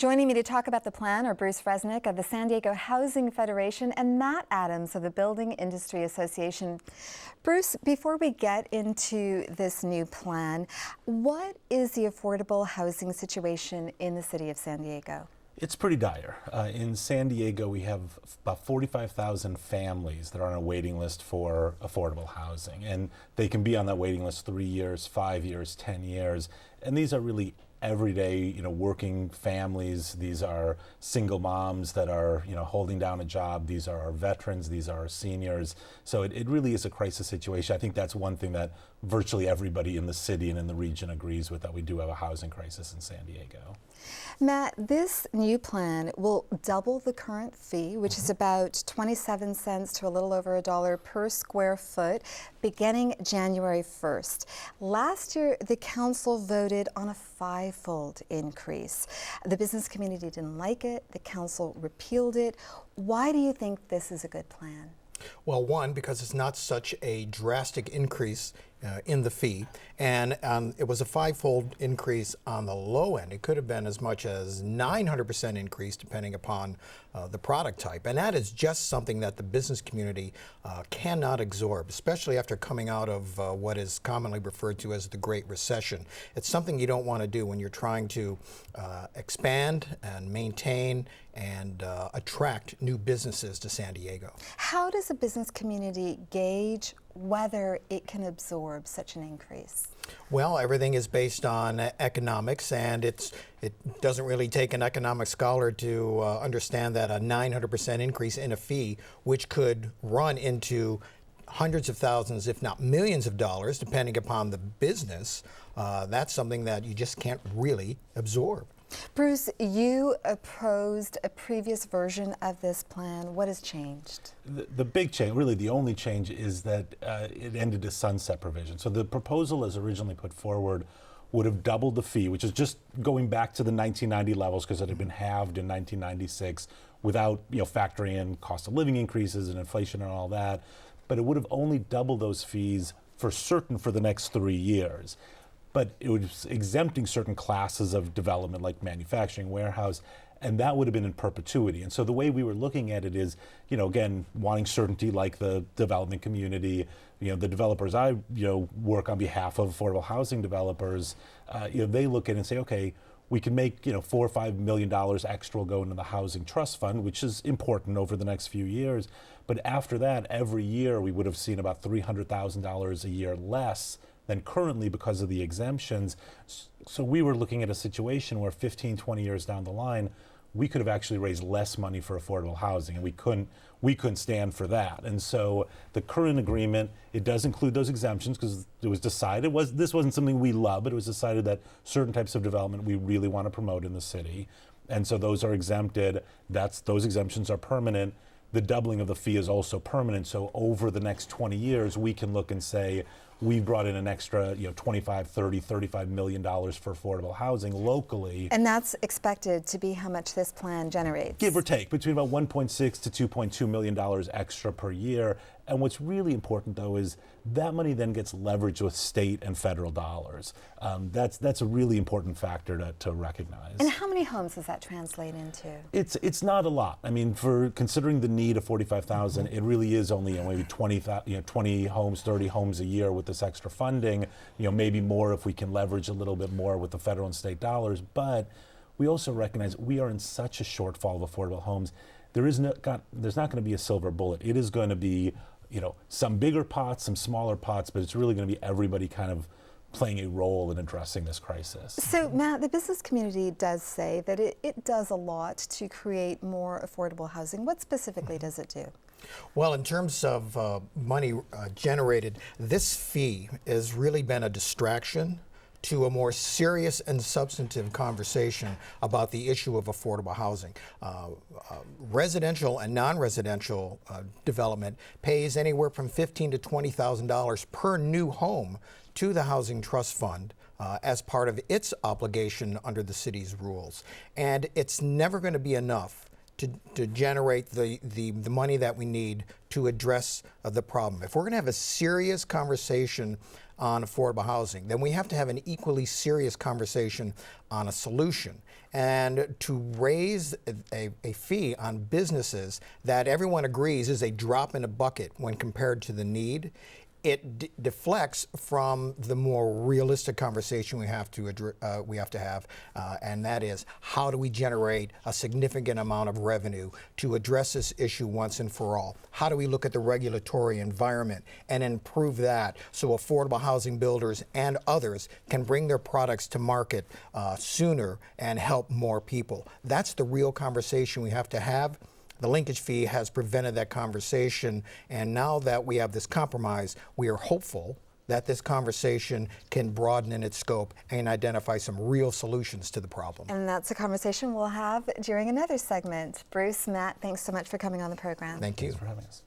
Joining me to talk about the plan are Bruce Resnick of the San Diego Housing Federation and Matt Adams of the Building Industry Association. Bruce, before we get into this new plan, what is the affordable housing situation in the city of San Diego? It's pretty dire. In San Diego, we have about 45,000 families that are on a waiting list for affordable housing. And they can be on that waiting list 3 years, 5 years, 10 years. And these are really everyday, working families. These are single moms that are, holding down a job. These are our veterans. These are our seniors. So it really is a crisis situation. I think that's one thing that virtually everybody in the city and in the region agrees with, that we do have a housing crisis in San Diego. Matt, this new plan will double the current fee, which is about 27 cents to a little over $1 per square foot, beginning January 1st. Last year, the council voted on a five-fold increase. The business community didn't like it. The council repealed it. Why do you think this is a good plan? Well, one, because it's not such a drastic increase in the fee, and it was a five-fold increase on the low end. It could have been as much as 900% increase depending upon the product type, and that is just something that the business community cannot absorb, especially after coming out of what is commonly referred to as the Great Recession. It's something you don't want to do when you're trying to expand and maintain and attract new businesses to San Diego. How does the business community gauge whether it can absorb such an increase? Well, everything is based on economics, and it doesn't really take an economic scholar to understand that a 900% increase in a fee, which could run into hundreds of thousands, if not millions of dollars, depending upon the business, that's something that you just can't really absorb. Bruce, you opposed a previous version of this plan. What has changed? The big change, really the only change, is that it ended a sunset provision. So the proposal as originally put forward would have doubled the fee, which is just going back to the 1990 levels because it had been halved in 1996 without factoring in cost of living increases and inflation and all that. But it would have only doubled those fees for certain for the next 3 years. But it was exempting certain classes of development like manufacturing, warehouse, and that would have been in perpetuity. And so the way we were looking at it is, again, wanting certainty like the development community, the developers I, work on behalf of affordable housing developers, they look at it and say, okay, we can make, $4 or $5 million extra will go into the housing trust fund, which is important over the next few years. But after that, every year we would have seen about $300,000 a year less than currently because of the exemptions. So we were looking at a situation where 15, 20 years down the line, we could have actually raised less money for affordable housing, and we couldn't stand for that. And so the current agreement, it does include those exemptions because it was decided, this wasn't something we love, but it was decided that certain types of development we really want to promote in the city. And so those are exempted. Those exemptions are permanent. The doubling of the fee is also permanent. So over the next 20 years, we can look and say, we brought in an extra, $25, $30, $35 million for affordable housing locally. And that's expected to be how much this plan generates? Give or take, between about $1.6 to $2.2 million extra per year. And what's really important, though, is that money then gets leveraged with state and federal dollars. That's a really important factor to recognize. And how many homes does that translate into? It's not a lot. I mean, for considering the need of 45,000, it really is only maybe 20 homes, 30 homes a year with this extra funding. Maybe more if we can leverage a little bit more with the federal and state dollars. But we also recognize we are in such a shortfall of affordable homes. There's not going to be a silver bullet. It is going to be some bigger pots, some smaller pots, but it's really going to be everybody kind of playing a role in addressing this crisis. So, Matt, the business community does say that it does a lot to create more affordable housing. What specifically does it do? Well, in terms of money generated, this fee has really been a distraction to a more serious and substantive conversation about the issue of affordable housing. Residential and non-residential development pays anywhere from $15,000 to $20,000 per new home to the Housing Trust Fund as part of its obligation under the city's rules. And it's never going to be enough to generate the money that we need to address the problem. If we're going to have a serious conversation on affordable housing, then we have to have an equally serious conversation on a solution. And to raise a fee on businesses that everyone agrees is a drop in a bucket when compared to the need, it deflects from the more realistic conversation we have to have, and that is, how do we generate a significant amount of revenue to address this issue once and for all? How do we look at the regulatory environment and improve that so affordable housing builders and others can bring their products to market sooner and help more people? That's the real conversation we have to have. The linkage fee has prevented that conversation, and now that we have this compromise, we are hopeful that this conversation can broaden in its scope and identify some real solutions to the problem. And that's a conversation we'll have during another segment. Bruce, Matt, thanks so much for coming on the program. Thank you. Thanks for having us.